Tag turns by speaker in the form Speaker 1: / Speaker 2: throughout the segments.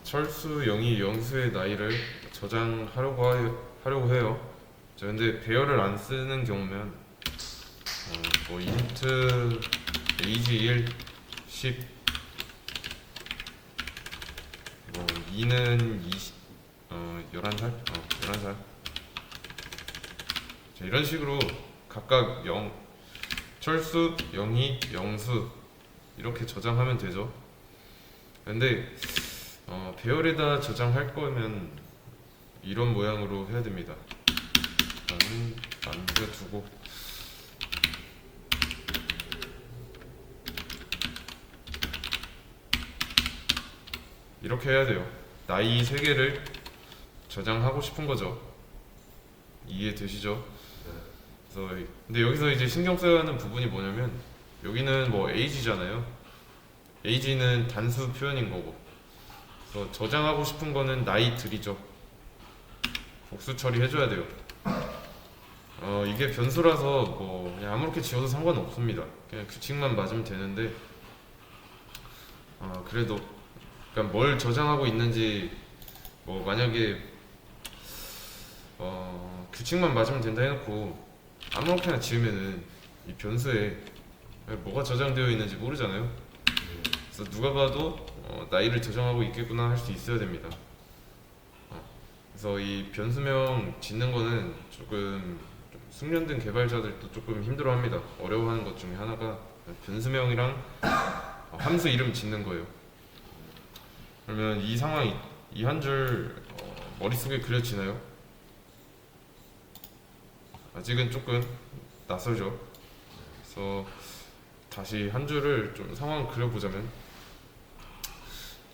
Speaker 1: 철수 영희 영수의 나이를 하려고 해요. 근데 배열을 안 쓰는 경우면 뭐 인트 에이지 1, 10, 뭐 2는 20, 11살? 11살. 자, 이런 식으로 각각 철수, 영희, 영수 이렇게 저장하면 되죠. 근데 배열에다 저장할 거면 이런 모양으로 해야 됩니다. 일단은 남겨두고 이렇게 해야 돼요. 나이 3개를 저장하고 싶은 거죠. 이해되시죠? 그래서 근데 여기서 이제 신경 써야 하는 부분이 뭐냐면 여기는 뭐 age잖아요. age는 단수 표현인 거고, 그래서 저장하고 싶은 거는 나이들이죠. 복수 처리해줘야 돼요. 이게 변수라서 뭐 그냥 아무렇게 지어도 상관없습니다. 그냥 규칙만 맞으면 되는데 그래도 그러니까 뭘 저장하고 있는지 뭐 만약에 규칙만 맞으면 된다 해놓고 아무렇게나 지으면은 이 변수에 뭐가 저장되어 있는지 모르잖아요. 그래서 누가 봐도 나이를 저장하고 있겠구나 할 수 있어야 됩니다. 그래서 이 변수명 짓는 거는 조금 숙련된 개발자들도 조금 힘들어합니다. 어려워하는 것 중에 하나가 변수명이랑 함수 이름 짓는 거예요. 그러면 이 상황이 이 한 줄 머릿속에 그려지나요? 아직은 조금 낯설죠. 그래서 다시 한 줄을 좀 상황을 그려보자면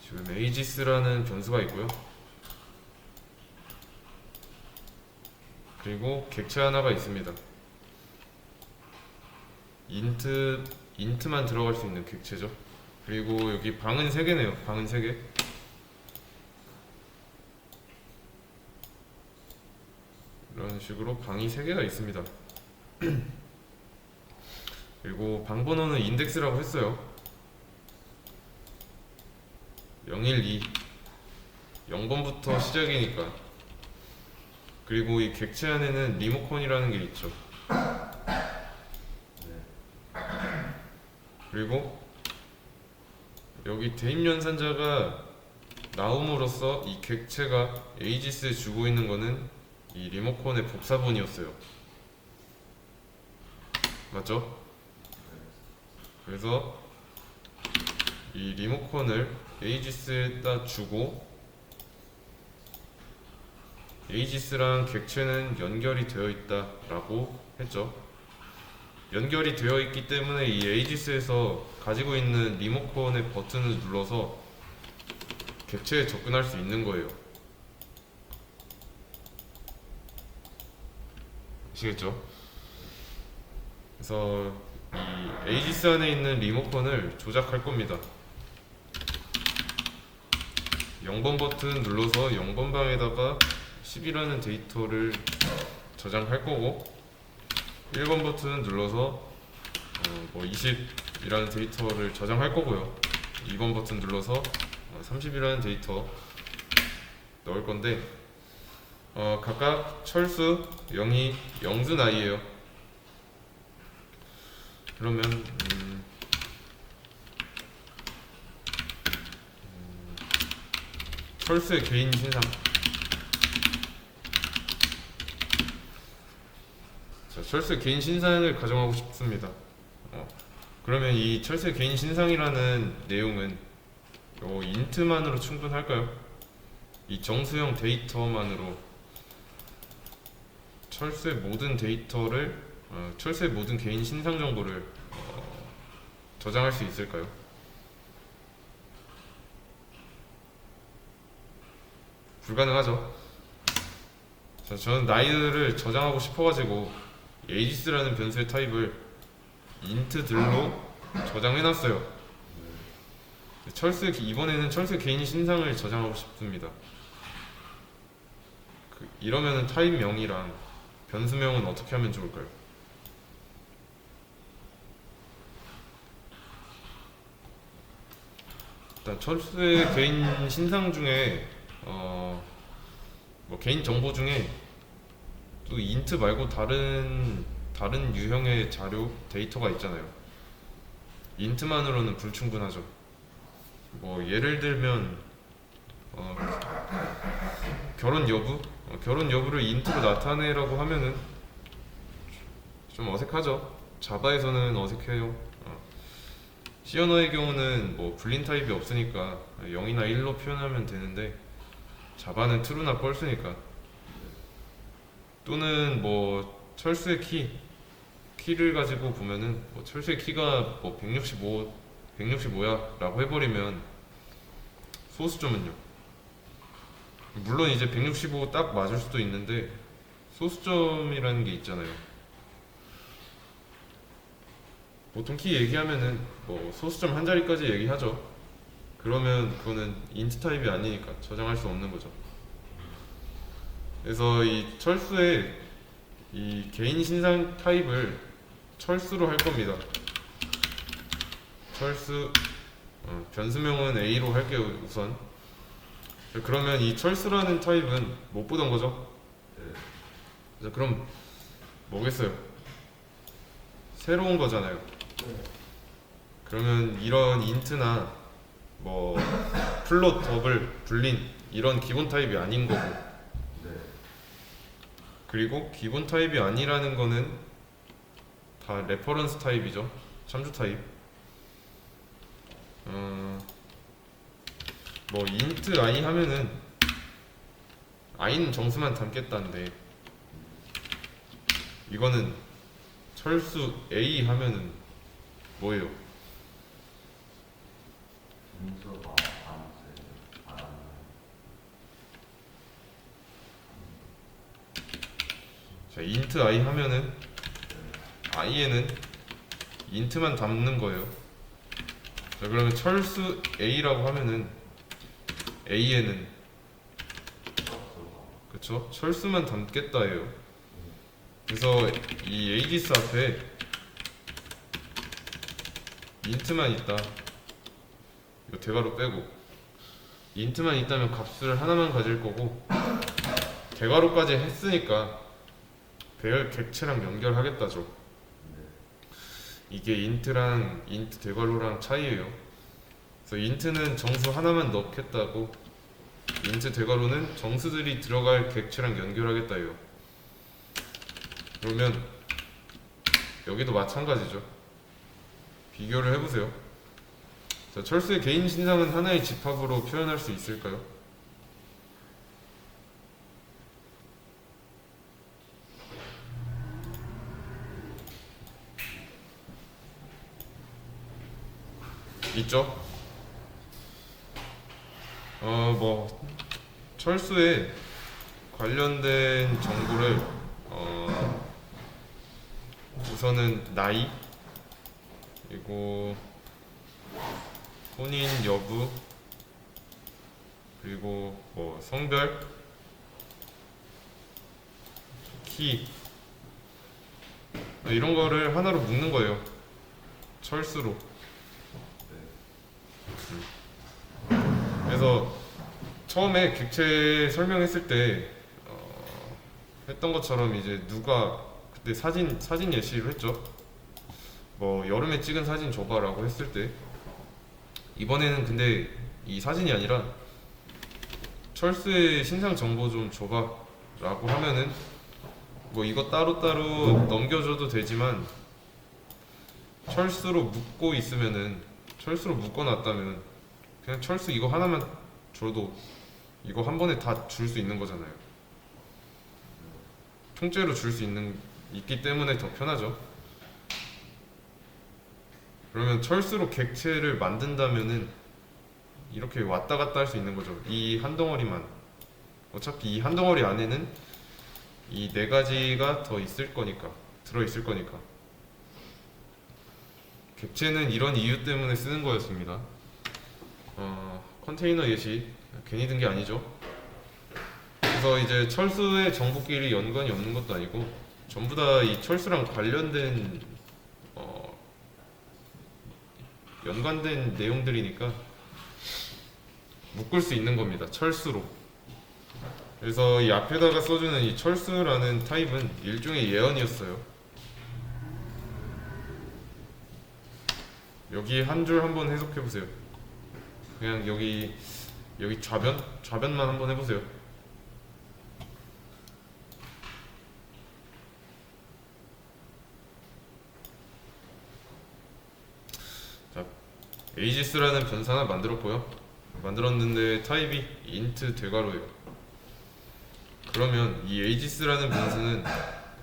Speaker 1: 지금 ages라는 변수가 있고요. 그리고 객체 하나가 있습니다. 인트만 들어갈 수 있는 객체죠. 그리고 여기 방은 3개네요. 방은 3개. 이런 식으로 방이 3개가 있습니다. 그리고 방 번호는 인덱스라고 했어요. 012 0번부터 시작이니까. 그리고 이 객체 안에는 리모컨이라는 게 있죠. 그리고 여기 대입 연산자가 나옴으로써 이 객체가 에이지스에 주고 있는 거는 이 리모컨의 복사본이었어요. 맞죠? 그래서 이 리모컨을 에이지스에다 주고 에이지스랑 객체는 연결이 되어 있다라고 했죠. 연결이 되어 있기 때문에 이 에이지스에서 가지고 있는 리모컨의 버튼을 눌러서 객체에 접근할 수 있는 거예요. 아시겠죠? 그래서 이 에이지스 안에 있는 리모컨을 조작할 겁니다. 0번 버튼 눌러서 0번 방에다가 10이라는 데이터를 저장할 거고, 1번 버튼 눌러서 뭐 20이라는 데이터를 저장할 거고요. 2번 버튼 눌러서 30이라는 데이터 넣을 건데 각각 철수, 영희, 영수 나이에요. 그러면 철수의 개인 신상. 자, 철수의 개인 신상을 가정하고 싶습니다. 그러면 이 철수의 개인 신상이라는 내용은 인트만으로 충분할까요? 이 정수형 데이터만으로 철수의 모든 데이터를 철수의 모든 개인 신상 정보를 저장할 수 있을까요? 불가능하죠. 자, 저는 나이를 저장하고 싶어가지고 에이지스라는 변수의 타입을 인트들로 저장해놨어요. 이번에는 철수의 개인 신상을 저장하고 싶습니다. 이러면은 타입명이랑 변수명은 어떻게 하면 좋을까요? 일단 철수의 개인 신상 중에 뭐 개인 정보 중에 또 인트 말고 다른 유형의 자료 데이터가 있잖아요. 인트만으로는 불충분하죠. 뭐 예를 들면 어, 결혼 여부? 결혼 여부를 인트로 나타내라고 하면은 좀 어색하죠. 자바에서는 어색해요. C 언어의 경우는 뭐 불린 타입이 없으니까 0이나 1로 표현하면 되는데 자바는 true나 false니까. 또는 뭐 철수의 키를 가지고 보면은 뭐 철수의 키가 뭐 165야 라고 해버리면 소수점은요. 물론 이제 165 딱 맞을 수도 있는데 소수점이라는 게 있잖아요. 보통 키 얘기하면은 뭐 소수점 한 자리까지 얘기하죠. 그러면 그거는 인트 타입이 아니니까 저장할 수 없는 거죠. 그래서 이 철수의 이 개인 신상 타입을 철수로 할 겁니다. 철수 변수명은 A로 할게요 우선. 그러면 이 철수라는 타입은 못 보던 거죠. 자, 그럼 뭐겠어요? 새로운 거잖아요. 그러면 이런 인트나 뭐 플롯, 더블, 불린 이런 기본 타입이 아닌 거고, 그리고 기본 타입이 아니라는 거는 다 레퍼런스 타입이죠. 참조 타입. 뭐 int i 하면은 i는 정수만 담겠다는데 이거는 철수 a 하면은 뭐예요? 자, int i 하면은 i에는 int만 담는 거예요. 자, 그러면 철수 a라고 하면은 a에는 그쵸? 철수만 담겠다예요. 그래서 이 aegis 앞에 int만 있다. 이거 대괄호 빼고 int만 있다면 값을 하나만 가질 거고 대괄호까지 했으니까 배열 객체랑 연결하겠다죠. 이게 int랑 int 대괄호랑 차이예요. 그래서 int는 정수 하나만 넣겠다고 int 대괄호는 정수들이 들어갈 객체랑 연결하겠다예요. 그러면 여기도 마찬가지죠. 비교를 해보세요. 자, 철수의 개인 신상은 하나의 집합으로 표현할 수 있을까요? 있죠? 뭐 철수에 관련된 정보를 우선은 나이, 그리고 혼인 여부, 그리고 뭐 성별, 키 이런 거를 하나로 묶는 거예요. 철수로. 그래서 처음에 객체 설명했을 때 했던 것처럼 이제 누가 그때 사진 예시를 했죠. 뭐 여름에 찍은 사진 줘봐라고 했을 때 이번에는 근데 이 사진이 아니라 철수의 신상 정보 좀 줘봐라고 하면은 뭐 이거 따로따로 넘겨줘도 되지만 철수로 묶고 있으면은 철수로 묶어놨다면 그냥 철수 이거 하나만 줘도 이거 한 번에 다 줄 수 있는 거잖아요. 통째로 줄 수 있기 때문에 더 편하죠. 그러면 철수로 객체를 만든다면은 이렇게 왔다 갔다 할 수 있는 거죠. 이 한 덩어리만. 어차피 이 한 덩어리 안에는 이 네 가지가 더 있을 거니까, 들어 있을 거니까. 객체는 이런 이유 때문에 쓰는 거였습니다. 컨테이너 예시 괜히 든 게 아니죠. 그래서 이제 철수의 정보끼리 연관이 없는 것도 아니고 전부 다 이 철수랑 관련된 연관된 내용들이니까 묶을 수 있는 겁니다. 철수로. 그래서 이 앞에다가 써주는 이 철수라는 타입은 일종의 예언이었어요. 여기 한 줄 한번 해석해 보세요. 그냥 여기 좌변만 한번 해보세요. 자, 에이지스라는 변수 하나 만들었는데 타입이 int 대괄호예요. 그러면 이 에이지스라는 변수는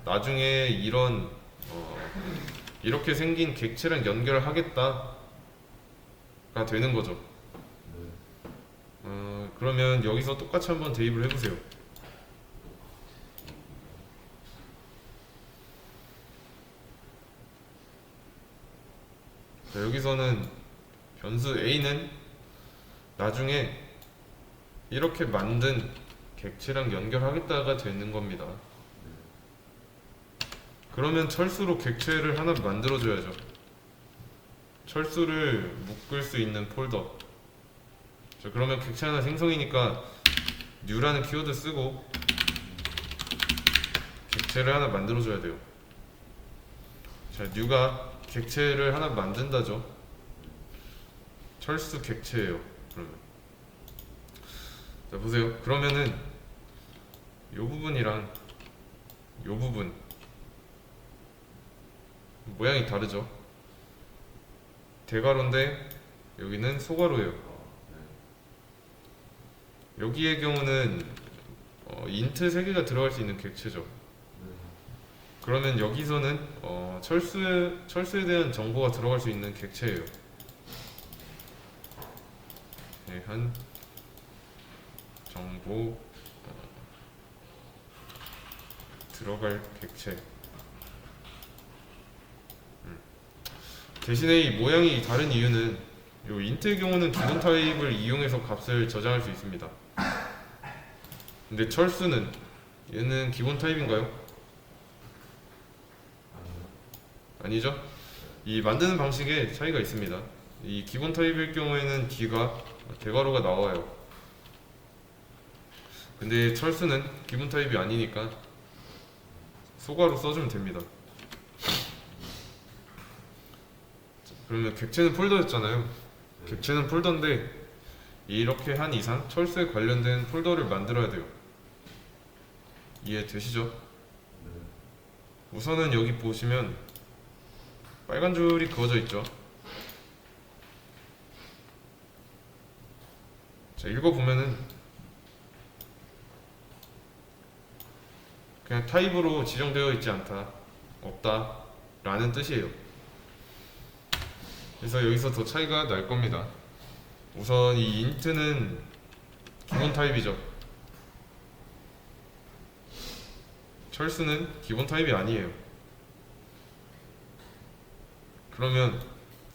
Speaker 1: 나중에 이렇게 생긴 객체랑 연결하겠다가 되는 거죠. 그러면 여기서 똑같이 한번 대입을 해보세요. 자, 여기서는 변수 a는 나중에 이렇게 만든 객체랑 연결하겠다가 되는 겁니다. 그러면 철수로 객체를 하나 만들어줘야죠. 철수를 묶을 수 있는 폴더. 자, 그러면 객체 하나 생성이니까 new라는 키워드 쓰고 객체를 하나 만들어줘야 돼요. 자, new가 객체를 하나 만든다죠. 철수 객체예요. 그러면 자, 보세요. 그러면은 요 부분이랑 요 부분 모양이 다르죠. 대괄호인데 여기는 소괄호예요. 여기의 경우는 int 3개가 들어갈 수 있는 객체죠. 그러면 여기서는 철수에 대한 정보가 들어갈 수 있는 객체예요. 한 정보 들어갈 객체. 대신에 이 모양이 다른 이유는 요 int의 경우는 기본 타입을 이용해서 값을 저장할 수 있습니다. 근데 철수는 얘는 기본 타입인가요? 아니죠? 이 만드는 방식에 차이가 있습니다. 이 기본 타입일 경우에는 d가 대괄호가 나와요. 근데 철수는 기본 타입이 아니니까 소괄호 써주면 됩니다. 그러면 객체는 폴더였잖아요. 객체는 폴더인데 이렇게 한 이상 철수에 관련된 폴더를 만들어야 돼요. 이해되시죠? 우선은 여기 보시면 빨간 줄이 그어져 있죠. 자, 읽어보면은 그냥 타입으로 지정되어 있지 않다, 없다 라는 뜻이에요. 그래서 여기서 더 차이가 날 겁니다. 우선 이 int는 기본 타입이죠. 철수는 기본 타입이 아니에요. 그러면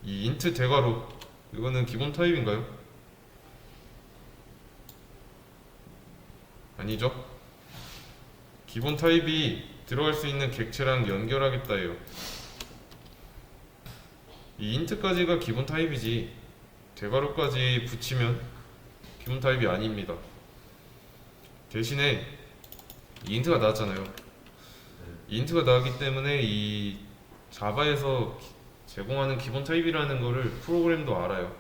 Speaker 1: 이 int 대괄호 이거는 기본 타입인가요? 아니죠. 기본 타입이 들어갈 수 있는 객체랑 연결하겠다예요. 이 int까지가 기본 타입이지 대괄호까지 붙이면 기본 타입이 아닙니다. 대신에 이 int가 나왔잖아요. 이 int가 나왔기 때문에 이 자바에서 제공하는 기본 타입이라는 거를 프로그램도 알아요.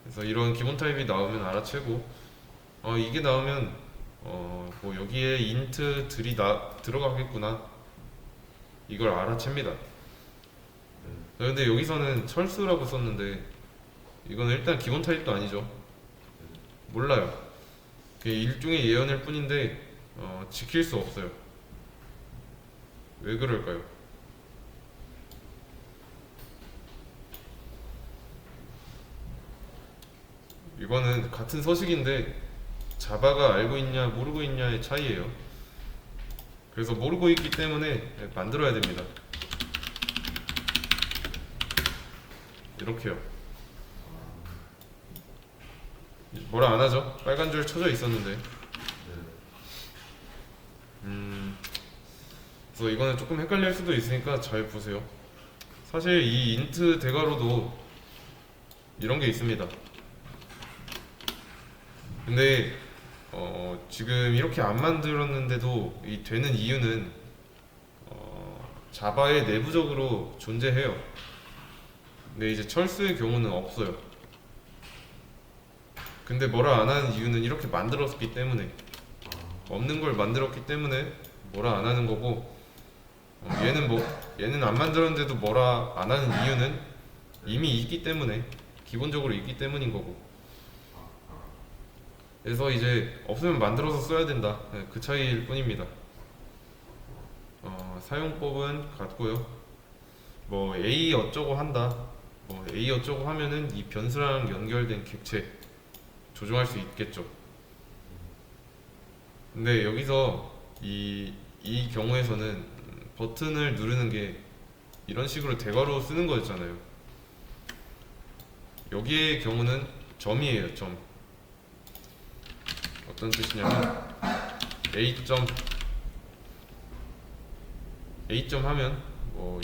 Speaker 1: 그래서 이런 기본 타입이 나오면 알아채고 이게 나오면 뭐 여기에 int들이 들어가겠구나 이걸 알아챕니다. 근데 여기서는 철수라고 썼는데 이건 일단 기본 타입도 아니죠. 몰라요. 그게 일종의 예언일 뿐인데 지킬 수 없어요. 왜 그럴까요? 이거는 같은 서식인데 자바가 알고 있냐 모르고 있냐의 차이예요. 그래서 모르고 있기 때문에 만들어야 됩니다. 이렇게요. 뭐라 안 하죠? 빨간 줄 쳐져 있었는데. 그래서 이거는 조금 헷갈릴 수도 있으니까 잘 보세요. 사실 이 int 대괄호도 이런 게 있습니다. 근데 지금 이렇게 안 만들었는데도 이 되는 이유는 자바에 내부적으로 존재해요. 근데 이제 철수의 경우는 없어요. 근데 뭐라 안 하는 이유는 이렇게 만들었기 때문에, 없는 걸 만들었기 때문에 뭐라 안 하는 거고, 얘는 안 만들었는데도 뭐라 안 하는 이유는 이미 있기 때문에, 기본적으로 있기 때문인 거고. 그래서 이제 없으면 만들어서 써야 된다. 네, 그 차이일 뿐입니다. 사용법은 같고요. 뭐 A 어쩌고 한다. 뭐 A 어쩌고 하면은 이 변수랑 연결된 객체 조정할 수 있겠죠. 근데 여기서 이 경우에서는 버튼을 누르는 게 이런 식으로 대괄호 쓰는 거였잖아요. 여기의 경우는 점이에요. 점. 어떤 뜻이냐면 A 점 하면 뭐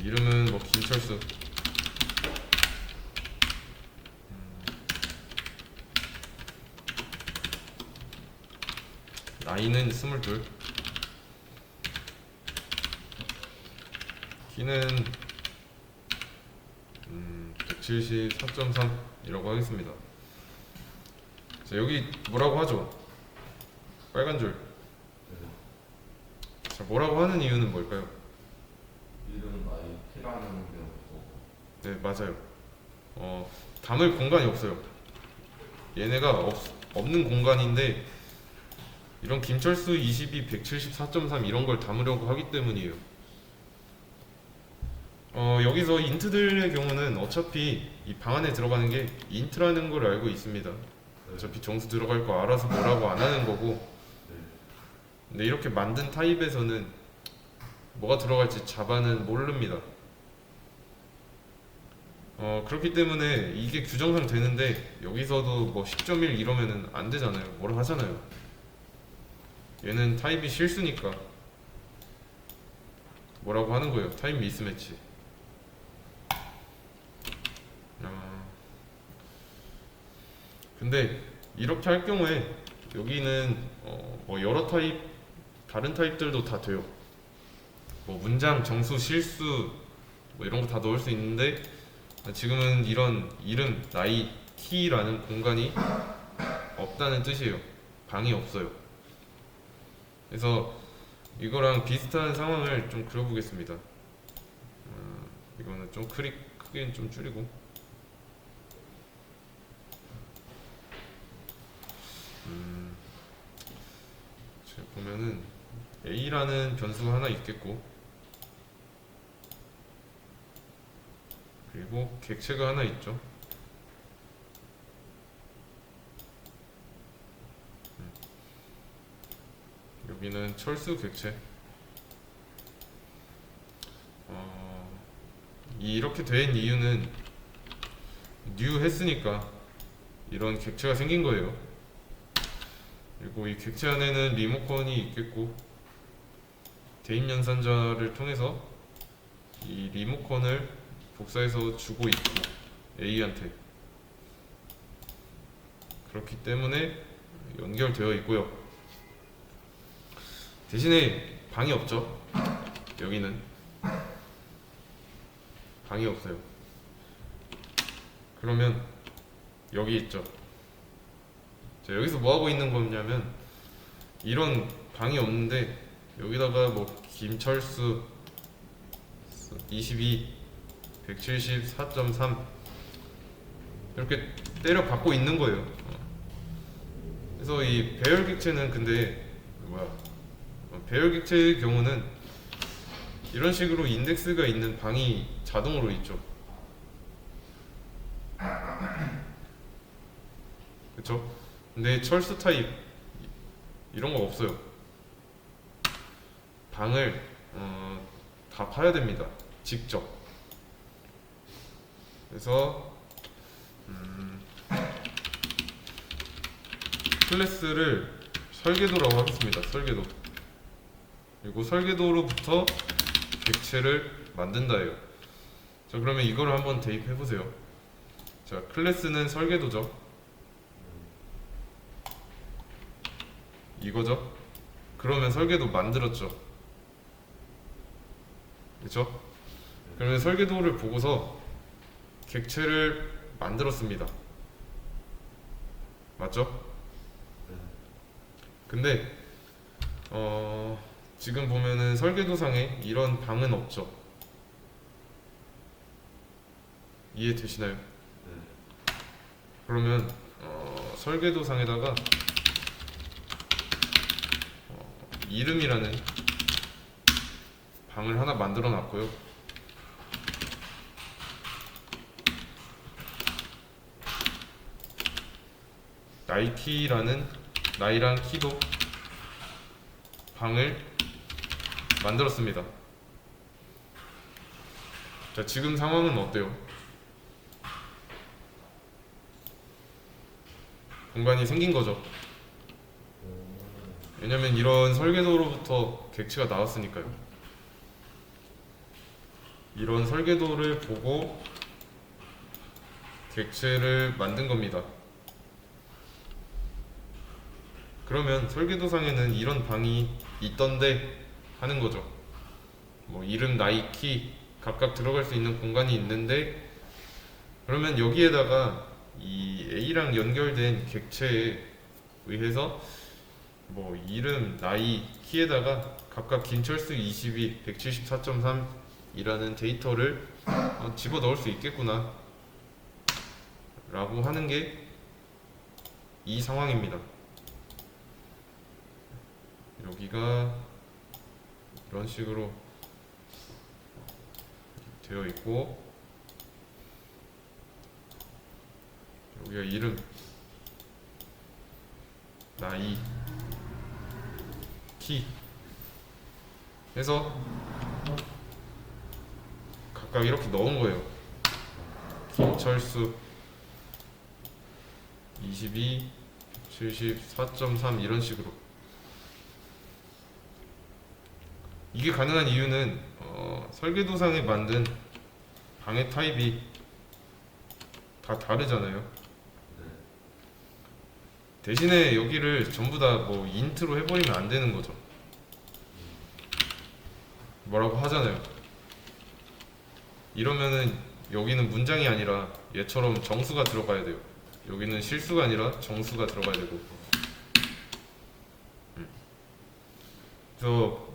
Speaker 1: 이름은 뭐 김철수. 나이는 22. 키는 174.3이라고 하겠습니다. 자, 여기 뭐라고 하죠? 빨간 줄. 자, 뭐라고 하는 이유는 뭘까요?
Speaker 2: 이름 나이 키라는 게 없고.
Speaker 1: 네, 맞아요. 담을 공간이 없어요. 얘네가 없는 공간인데 이런 김철수 22, 174.3 이런 걸 담으려고 하기 때문이에요. 여기서 인트들의 경우는 어차피 이 방 안에 들어가는 게 인트라는 걸 알고 있습니다. 어차피 정수 들어갈 거 알아서 뭐라고 안 하는 거고. 근데 이렇게 만든 타입에서는 뭐가 들어갈지 자바는 모릅니다. 그렇기 때문에 이게 규정상 되는데 여기서도 뭐 10.1 이러면은 안 되잖아요. 뭐라 하잖아요. 얘는 타입이 실수니까 뭐라고 하는 거예요. 타입 미스매치. 근데 이렇게 할 경우에 여기는 뭐 여러 타입, 다른 타입들도 다 돼요. 뭐 문장, 정수, 실수 뭐 이런 거 다 넣을 수 있는데 지금은 이런 이름, 나이, 키라는 공간이 없다는 뜻이에요. 방이 없어요. 그래서 이거랑 비슷한 상황을 좀 그려보겠습니다. 이거는 좀 크기는 좀 줄이고. 제가 보면은 A라는 변수가 하나 있겠고, 그리고 객체가 하나 있죠. 여기는 철수 객체. 이렇게 된 이유는 new 했으니까 이런 객체가 생긴 거예요. 그리고 이 객체 안에는 리모컨이 있겠고, 대입 연산자를 통해서 이 리모컨을 복사해서 주고 있고 A한테. 그렇기 때문에 연결되어 있고요. 대신에 방이 없죠. 여기는 방이 없어요. 그러면 여기 있죠. 자, 여기서 뭐 하고 있는 거냐면 이런 방이 없는데 여기다가 뭐 김철수 22, 174.3 이렇게 때려 박고 있는 거예요. 그래서 이 배열 객체는 근데 배열 객체의 경우는 이런 식으로 인덱스가 있는 방이 자동으로 있죠. 그쵸? 근데 철수 타입 이런 거 없어요. 방을 다 파야 됩니다. 직접. 그래서 클래스를 설계도라고 하겠습니다. 설계도. 그리고 설계도로부터 객체를 만든다예요. 자, 그러면 이걸 한번 대입해 보세요. 자, 자, 클래스는 설계도죠. 이거죠. 그러면 설계도 만들었죠. 그렇죠? 그러면 설계도를 보고서 객체를 만들었습니다. 맞죠? 근데 지금 보면은 설계도상에 이런 방은 없죠. 이해되시나요? 그러면 설계도상에다가 이름이라는 방을 하나 만들어 놨고요. 나이키라는 나이랑 키도 방을 만들었습니다. 자, 지금 상황은 어때요? 공간이 생긴 거죠. 왜냐면 이런 설계도로부터 객체가 나왔으니까요. 이런 설계도를 보고 객체를 만든 겁니다. 그러면 설계도상에는 이런 방이 있던데 하는 거죠. 뭐 이름, 나이, 키 각각 들어갈 수 있는 공간이 있는데, 그러면 여기에다가 이 A랑 연결된 객체에 의해서 뭐 이름, 나이, 키에다가 각각 김철수 22, 174.3 이라는 데이터를 집어 넣을 수 있겠구나 라고 하는 게 이 상황입니다. 여기가 이런 식으로 되어 있고, 여기가 이름, 나이, 키 해서 각각 이렇게 넣은 거예요. 김철수 22, 74.3 이런 식으로. 이게 가능한 이유는 설계도상에 만든 방의 타입이 다 다르잖아요. 대신에 여기를 전부 다 뭐 인트로 해버리면 안 되는 거죠. 뭐라고 하잖아요. 이러면은 여기는 문장이 아니라 얘처럼 정수가 들어가야 돼요. 여기는 실수가 아니라 정수가 들어가야 되고. 그래서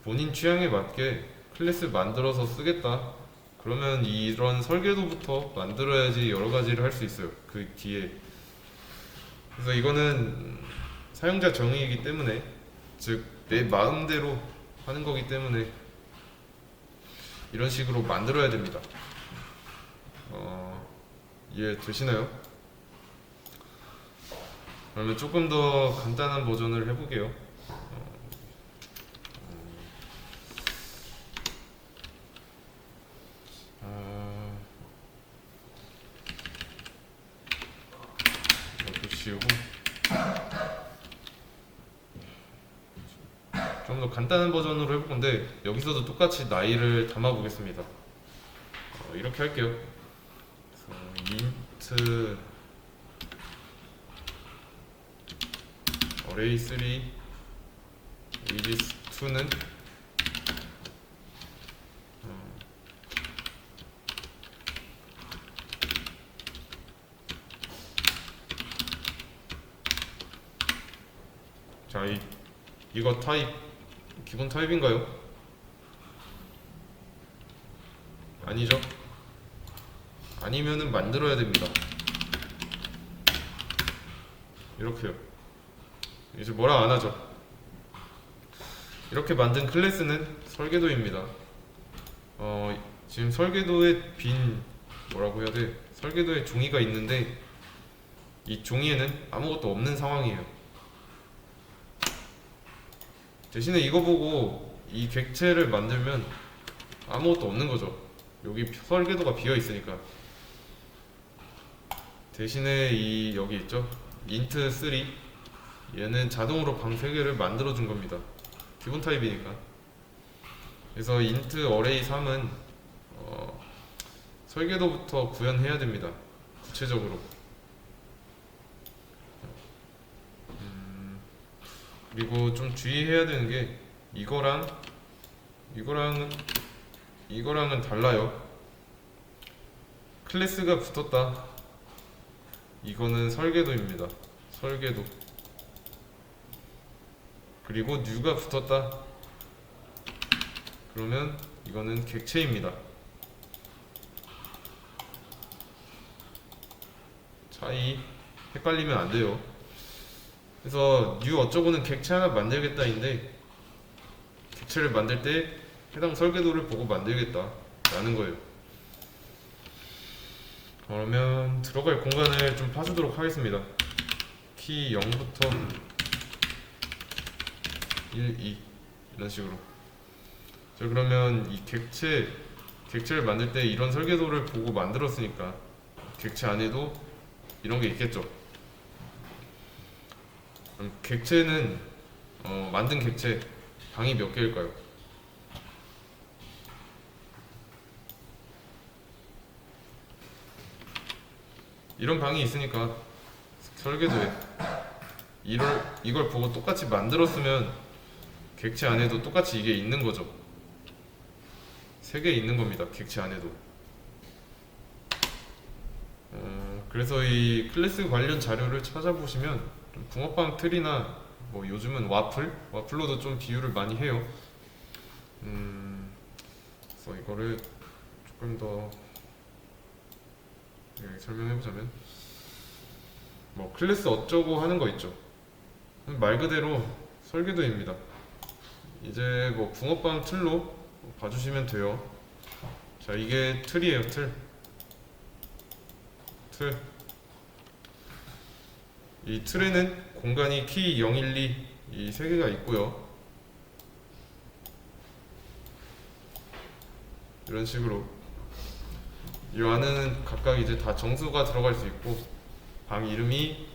Speaker 1: 본인 취향에 맞게 클래스 만들어서 쓰겠다, 그러면 이런 설계도부터 만들어야지 여러 가지를 할 수 있어요, 그 뒤에. 그래서 이거는 사용자 정의이기 때문에, 즉 내 마음대로 하는 거기 때문에 이런 식으로 만들어야 됩니다. 이해되시나요? 그러면 조금 더 간단한 버전을 해볼게요. 이것도 지우고 좀 더 간단한 버전으로 해볼 건데, 여기서도 똑같이 나이를 담아 보겠습니다. 이렇게 할게요. int array 3 ages 2는 자, 이거 타입 기본 타입인가요? 아니죠? 아니면은 만들어야 됩니다. 이렇게요. 이제 뭐라 안 하죠. 이렇게 만든 클래스는 설계도입니다. 지금 설계도에 뭐라고 해야 돼? 설계도에 종이가 있는데 이 종이에는 아무것도 없는 상황이에요. 대신에 이거 보고 이 객체를 만들면 아무것도 없는 거죠. 여기 설계도가 비어 있으니까. 대신에 여기 있죠, int3, 얘는 자동으로 방 3개를 만들어 준 겁니다. 기본 타입이니까. 그래서 int array 3은 설계도부터 구현해야 됩니다. 구체적으로. 그리고 좀 주의해야 되는 게 이거랑은 달라요. 클래스가 붙었다. 이거는 설계도입니다. 설계도. 그리고 뉴가 붙었다. 그러면 이거는 객체입니다. 차이 헷갈리면 안 돼요. 그래서 뉴 어쩌고는 객체 하나 만들겠다인데 객체를 만들 때 해당 설계도를 보고 만들겠다 라는 거예요. 그러면 들어갈 공간을 좀 파주도록 하겠습니다. 키 0부터 1, 2 이런 식으로. 자, 그러면 이 객체를 만들 때 이런 설계도를 보고 만들었으니까 객체 안에도 이런 게 있겠죠. 그럼 객체는 만든 객체 방이 몇 개일까요? 이런 방이 있으니까 설계도에 이걸 보고 똑같이 만들었으면 객체 안에도 똑같이 이게 있는 거죠. 3개 있는 겁니다. 객체 안에도. 그래서 이 클래스 관련 자료를 찾아보시면 좀 붕어빵 틀이나 뭐 요즘은 와플로도 좀 비유를 많이 해요. 그래서 이거를 조금 더 설명해보자면 뭐 클래스 어쩌고 하는 거 있죠. 말 그대로 설계도입니다. 이제 뭐 붕어빵 틀로 봐주시면 돼요. 자, 이게 틀이에요. 틀. 이 틀에는 공간이 키 0, 1, 2 이 3개가 있고요. 이런 식으로 이 안에는 각각 이제 다 정수가 들어갈 수 있고 방 이름이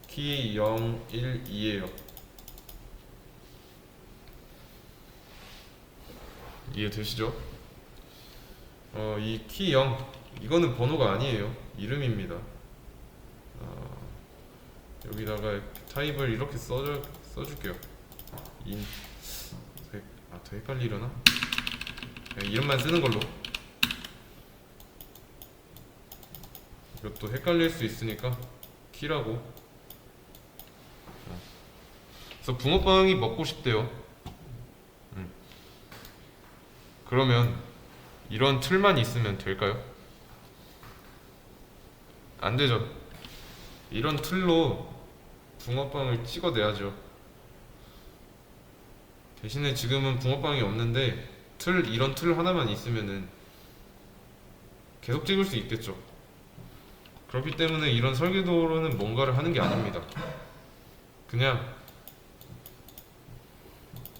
Speaker 1: 키 0, 1, 2예요. 이해되시죠? 이 키 0 이거는 번호가 아니에요. 이름입니다. 여기다가 타입을 이렇게 써줄게요. 더 헷갈리려나? 이름만 쓰는 걸로. 이것도 헷갈릴 수 있으니까 키라고. 그래서 붕어빵이 먹고 싶대요. 그러면 이런 틀만 있으면 될까요? 안 되죠. 이런 틀로 붕어빵을 찍어내야죠. 대신에 지금은 붕어빵이 없는데 이런 틀 하나만 있으면은 계속 찍을 수 있겠죠. 그렇기 때문에 이런 설계도로는 뭔가를 하는 게 아닙니다. 그냥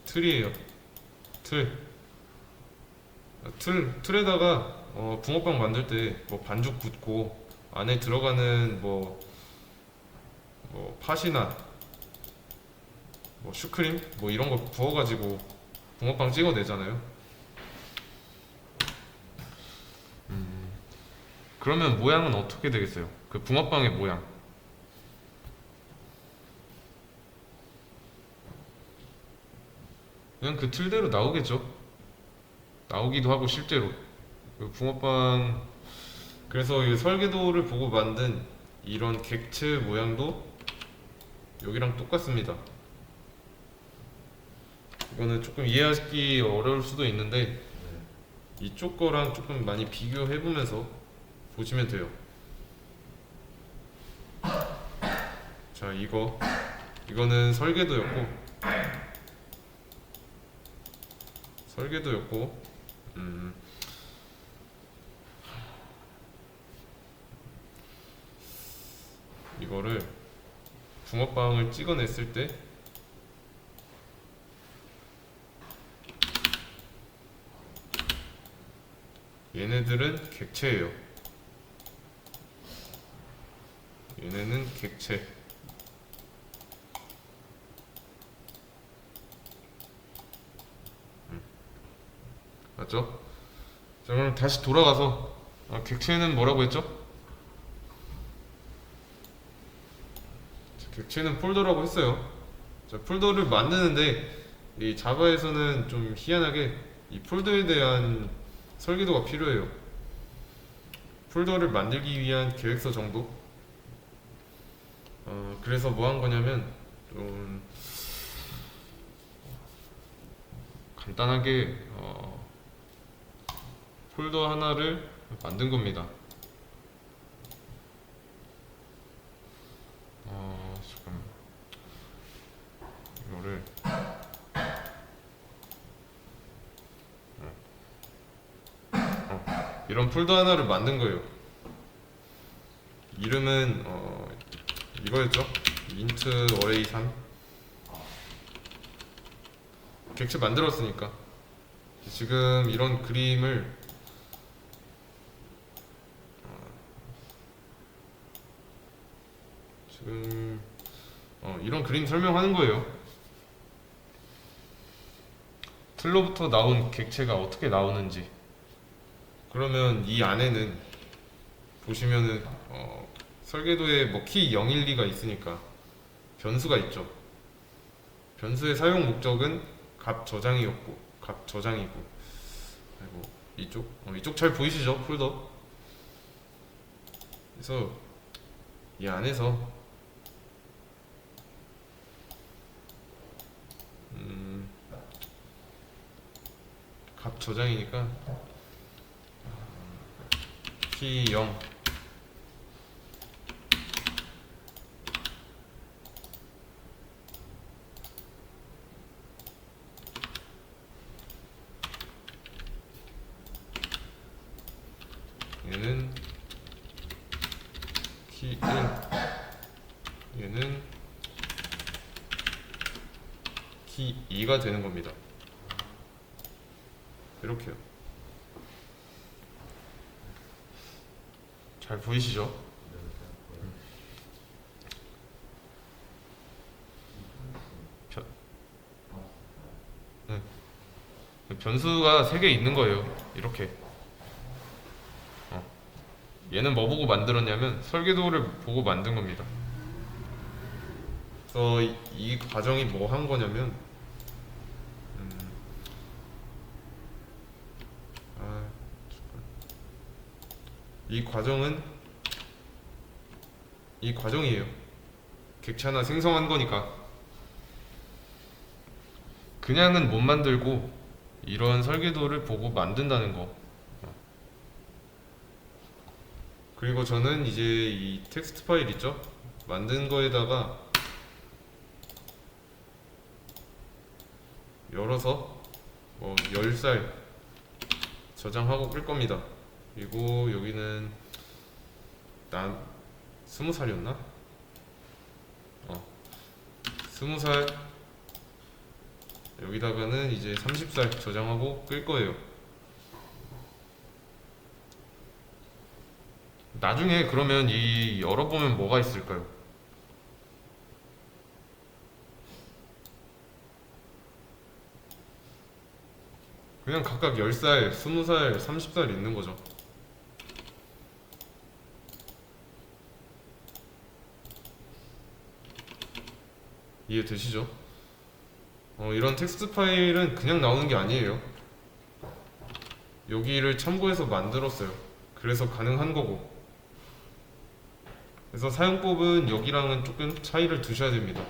Speaker 1: 틀이에요. 틀에다가 붕어빵 만들 때 뭐 반죽 붓고 안에 들어가는 뭐 팥이나 뭐 슈크림 뭐 이런 거 부어가지고 붕어빵 찍어내잖아요. 그러면 모양은 어떻게 되겠어요? 그 붕어빵의 모양. 그냥 그 틀대로 나오겠죠. 나오기도 하고 실제로 그 붕어빵. 그래서 이 설계도를 보고 만든 이런 객체 모양도 여기랑 똑같습니다. 이거는 조금 이해하기 어려울 수도 있는데 이쪽 거랑 조금 많이 비교해 보면서 보시면 돼요. 자, 이거는 설계도였고 이거를 붕어빵을 찍어냈을 때 얘네들은 객체예요. 얘네는 객체. 맞죠? 자, 그럼 다시 돌아가서 객체는 뭐라고 했죠? 객체는 폴더라고 했어요. 자, 폴더를 만드는데 이 자바에서는 좀 희한하게 이 폴더에 대한 설계도가 필요해요. 폴더를 만들기 위한 계획서 정도? 그래서 뭐 한 거냐면 좀 간단하게 폴더 하나를 만든 겁니다. 잠깐만. 이거를 이런 폴더 하나를 만든 거예요. 이름은 이거였죠? 인트 어레이 3. 객체 만들었으니까 지금 이런 그림을 지금 이런 그림 설명하는 거예요. 틀로부터 나온 객체가 어떻게 나오는지. 그러면 이 안에는 보시면은 설계도에 뭐 키 012가 있으니까 변수가 있죠. 변수의 사용 목적은 값 저장이었고 값 저장이고. 그리고 이쪽 잘 보이시죠? 폴더. 그래서 이 안에서 값 저장이니까 키 0 얘는 키 1 얘는 키 2가 되는 겁니다. 이렇게요. 잘 보이시죠? 네. 변수가 3개 있는 거예요. 이렇게. 얘는 뭐 보고 만들었냐면 설계도를 보고 만든 겁니다. 그래서 이 과정이 뭐 한 거냐면 이 과정이에요. 객체 하나 생성한 거니까 그냥은 못 만들고 이런 설계도를 보고 만든다는 거. 그리고 저는 이제 이 텍스트 파일 있죠? 만든 거에다가 열어서 10살 저장하고 끌 겁니다. 그리고 여기는 난 20살이었나? 20살 여기다가는 이제 30살 저장하고 끌 거예요. 나중에 그러면 이 열어보면 뭐가 있을까요? 그냥 각각 10살, 20살, 30살 있는 거죠. 이해되시죠? 이런 텍스트 파일은 그냥 나오는 게 아니에요. 여기를 참고해서 만들었어요. 그래서 가능한 거고. 그래서 사용법은 여기랑은 조금 차이를 두셔야 됩니다.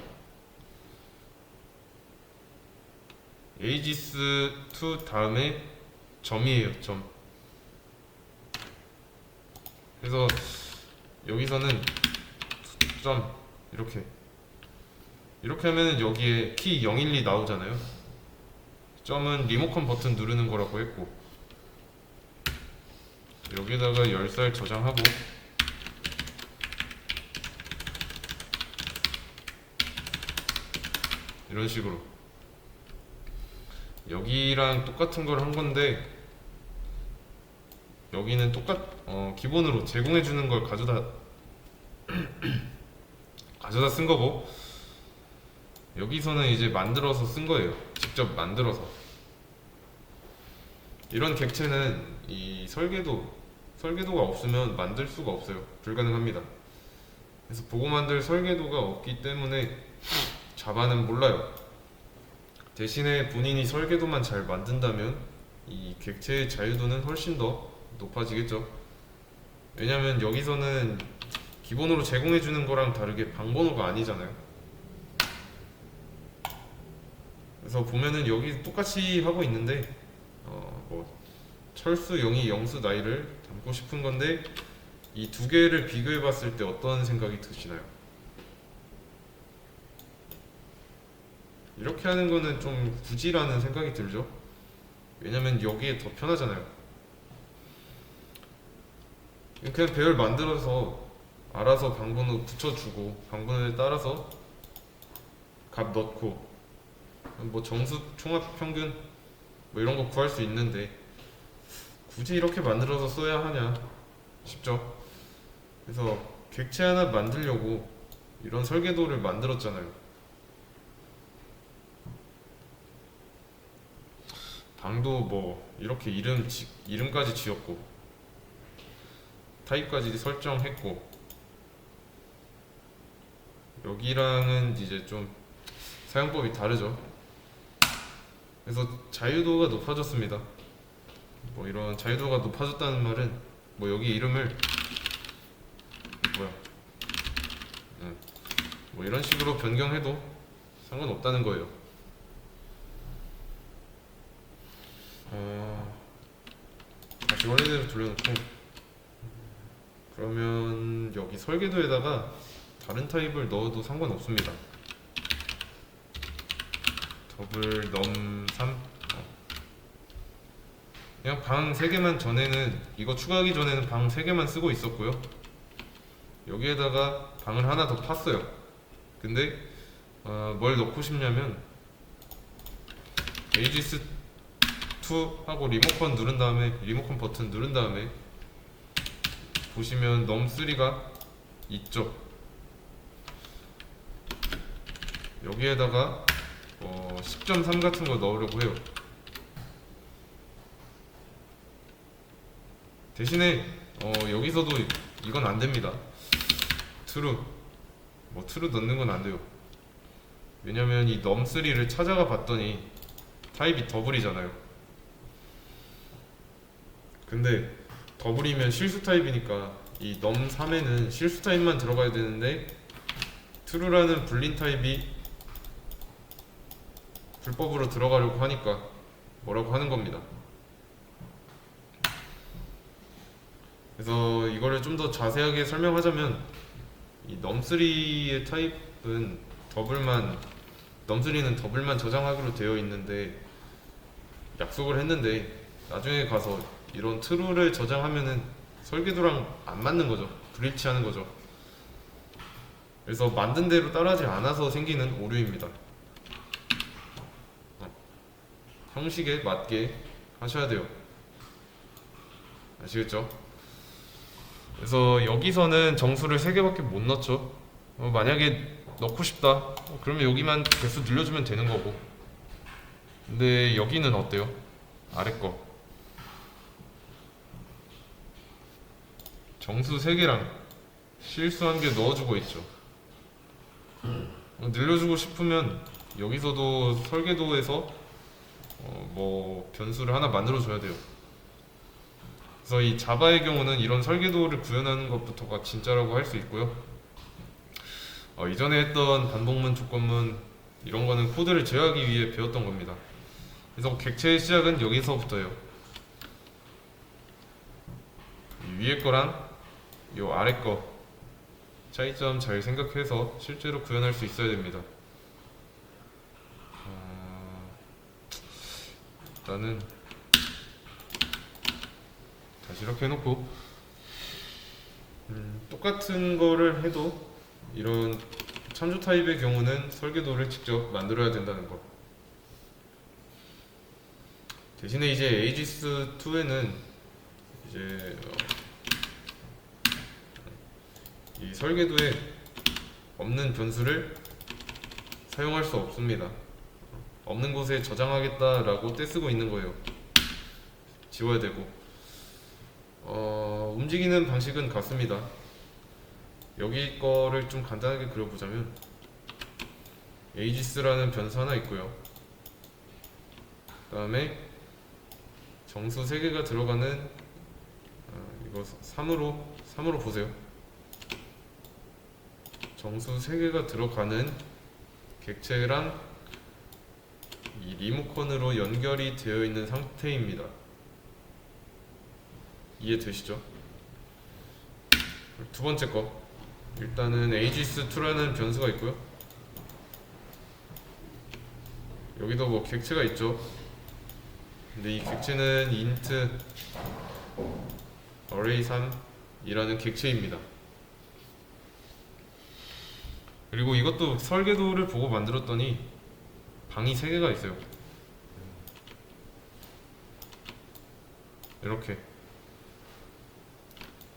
Speaker 1: aegis2 다음에 점이에요. 점. 그래서 여기서는 점 이렇게 하면 여기에 키 012 나오잖아요. 점은 리모컨 버튼 누르는 거라고 했고, 여기다가 10살 저장하고, 이런 식으로 여기랑 똑같은 걸 한 건데, 여기는 기본으로 제공해 주는 걸 가져다 쓴 거고, 여기서는 이제 만들어서 쓴 거예요. 직접 만들어서. 이런 객체는 이 설계도 설계도가 없으면 만들 수가 없어요. 불가능합니다. 그래서 보고 만들 설계도가 없기 때문에 자바는 몰라요. 대신에 본인이 설계도만 잘 만든다면 이 객체의 자유도는 훨씬 더 높아지겠죠. 왜냐면 여기서는 기본으로 제공해주는 거랑 다르게 방번호가 아니잖아요. 그래서 보면은 여기 똑같이 하고 있는데 뭐 철수 0이 영수 나이를 담고 싶은 건데 이 두 개를 비교해 봤을 때 어떤 생각이 드시나요? 이렇게 하는 거는 좀 굳이라는 생각이 들죠. 왜냐면 여기에 더 편하잖아요. 그냥 배열 만들어서 알아서 방번호 붙여주고 방번호에 따라서 값 넣고 뭐 정수 총합 평균 뭐 이런 거 구할 수 있는데 굳이 이렇게 만들어서 써야 하냐 싶죠. 그래서 객체 하나 만들려고 이런 설계도를 만들었잖아요. 방도 뭐 이렇게 이름까지 지었고 타입까지 설정했고 여기랑은 이제 좀 사용법이 다르죠. 그래서 자유도가 높아졌습니다. 뭐 이런 자유도가 높아졌다는 말은 뭐 여기 이름을 뭐야 뭐 이런 식으로 변경해도 상관없다는 거예요. 다시 원래대로 돌려놓고 그러면 여기 설계도에다가 다른 타입을 넣어도 상관없습니다. 더블 넘 3 그냥 방 3개만 전에는 이거 추가하기 전에는 방 3개만 쓰고 있었고요. 여기에다가 방을 하나 더 팠어요. 근데 뭘 넣고 싶냐면 에이지스 2 하고 리모컨 누른 다음에 리모컨 버튼 누른 다음에 보시면 넘3가 있죠. 여기에다가 10.3 같은 거 넣으려고 해요. 대신에 여기서도 이건 안 됩니다. 트루 넣는 건 안 돼요. 왜냐면 이 넘3를 찾아가 봤더니 타입이 더블이잖아요. 근데 더블이면 실수 타입이니까 이 넘3에는 실수 타입만 들어가야 되는데 트루라는 불린 타입이 불법으로 들어가려고 하니까 뭐라고 하는 겁니다. 그래서 이거를 좀 더 자세하게 설명하자면 이 넘3의 타입은 넘3는 더블만 저장하기로 되어 있는데 약속을 했는데 나중에 가서 이런 트루를 저장하면은 설계도랑 안 맞는 거죠. 불일치하는 거죠. 그래서 만든 대로 따라하지 않아서 생기는 오류입니다. 형식에 맞게 하셔야 돼요. 아시겠죠? 그래서 여기서는 정수를 3개밖에 못 넣죠. 만약에 넣고 싶다 그러면 여기만 개수 늘려주면 되는 거고. 근데 여기는 어때요? 아래 거 정수 3개랑 실수 1개 넣어주고 있죠. 늘려주고 싶으면 여기서도 설계도에서 뭐 변수를 하나 만들어줘야 돼요. 그래서 이 자바의 경우는 이런 설계도를 구현하는 것부터가 진짜라고 할 수 있고요. 이전에 했던 반복문, 조건문 이런 거는 코드를 제어하기 위해 배웠던 겁니다. 그래서 객체의 시작은 여기서부터예요. 이 위에 거랑 이 아래 거 차이점 잘 생각해서 실제로 구현할 수 있어야 됩니다. 일단은 다시 이렇게 해놓고 똑같은 거를 해도 이런 참조 타입의 경우는 설계도를 직접 만들어야 된다는 거. 대신에 이제 에이지스 2에는 이제 이 설계도에 없는 변수를 사용할 수 없습니다. 없는 곳에 저장하겠다라고 떼쓰고 있는 거예요. 지워야 되고 움직이는 방식은 같습니다. 여기 거를 좀 간단하게 그려보자면 에이지스라는 변수 하나 있고요. 그 다음에 정수 3개가 들어가는 이거 3으로 보세요. 정수 3개가 들어가는 객체랑 이 리모컨으로 연결이 되어 있는 상태입니다. 이해되시죠? 두 번째 거, 일단은 aegis2라는 변수가 있고요. 여기도 뭐 객체가 있죠. 근데 이 객체는 int array3이라는 객체입니다. 그리고 이것도 설계도를 보고 만들었더니 방이 3개가 있어요. 이렇게.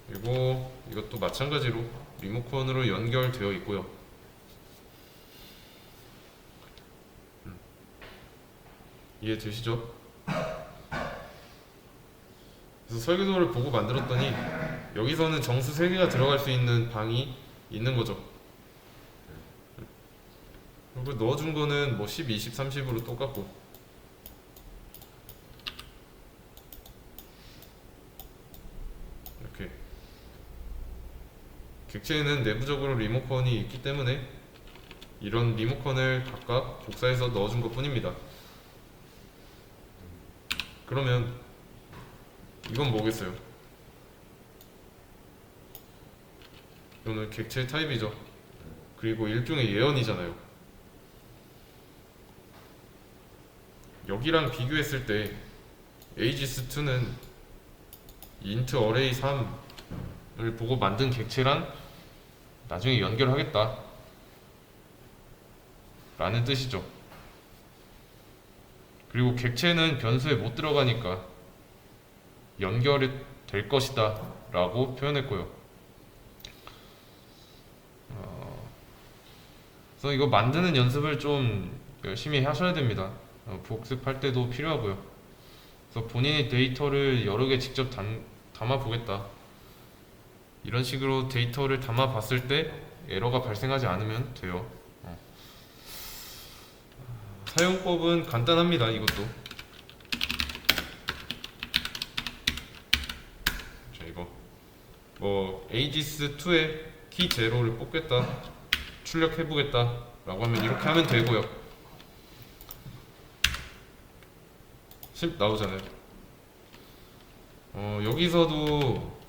Speaker 1: 그리고 이것도 마찬가지로 리모컨으로 연결되어 있고요. 이해되시죠? 그래서 설계도를 보고 만들었더니 여기서는 정수 3개가 들어갈 수 있는 방이 있는 거죠. 그리고 넣어준 거는 뭐 10, 20, 30으로 똑같고, 이렇게 객체에는 내부적으로 리모컨이 있기 때문에 이런 리모컨을 각각 복사해서 넣어준 것 뿐입니다. 그러면 이건 뭐겠어요? 이거는 객체 타입이죠. 그리고 일종의 예언이잖아요. 여기랑 비교했을 때 aegis2는 int array3을 보고 만든 객체랑 나중에 연결하겠다 라는 뜻이죠. 그리고 객체는 변수에 못 들어가니까 연결이 될 것이다 라고 표현했고요. 그래서 이거 만드는 연습을 좀 열심히 하셔야 됩니다. 복습할 때도 필요하고요. 그래서 본인의 데이터를 여러 개 직접 담아 보겠다, 이런 식으로 데이터를 담아 봤을 때 에러가 발생하지 않으면 돼요. 사용법은 간단합니다. 이것도 자, 이거 뭐 aegis2에 key 0를 뽑겠다, 출력해 보겠다 라고 하면 이렇게 하면 되고요. 10 나오잖아요. 여기서도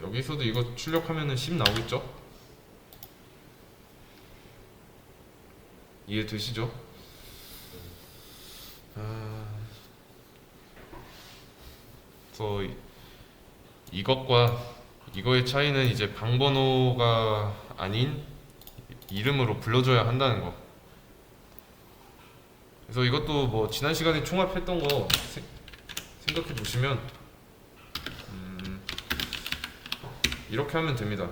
Speaker 1: 여기서도 이거 출력하면은 10 나오겠죠? 이해되시죠? 그래서 이것과 이거의 차이는 이제 방번호가 아닌 이름으로 불러줘야 한다는 거. 그래서 이것도 뭐 지난 시간에 총합했던 거 생각해 보시면 이렇게 하면 됩니다.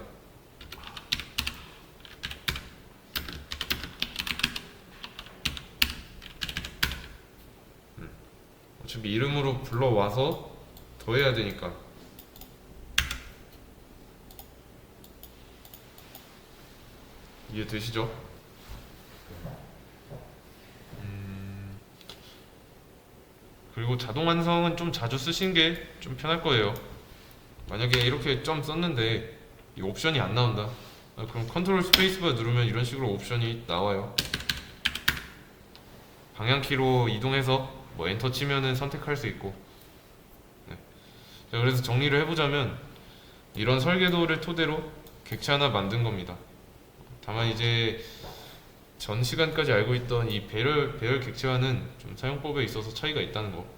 Speaker 1: 어차피 이름으로 불러와서 더해야 되니까. 이해되시죠? 그리고 자동 완성은 좀 자주 쓰시는 게 좀 편할 거예요. 만약에 이렇게 점 썼는데 이 옵션이 안 나온다, 그럼 컨트롤 스페이스바 누르면 이런 식으로 옵션이 나와요. 방향키로 이동해서 뭐 엔터 치면은 선택할 수 있고. 네. 자, 그래서 정리를 해보자면 이런 설계도를 토대로 객체 하나 만든 겁니다. 다만 이제 전 시간까지 알고 있던 이 배열 객체와는 좀 사용법에 있어서 차이가 있다는 거.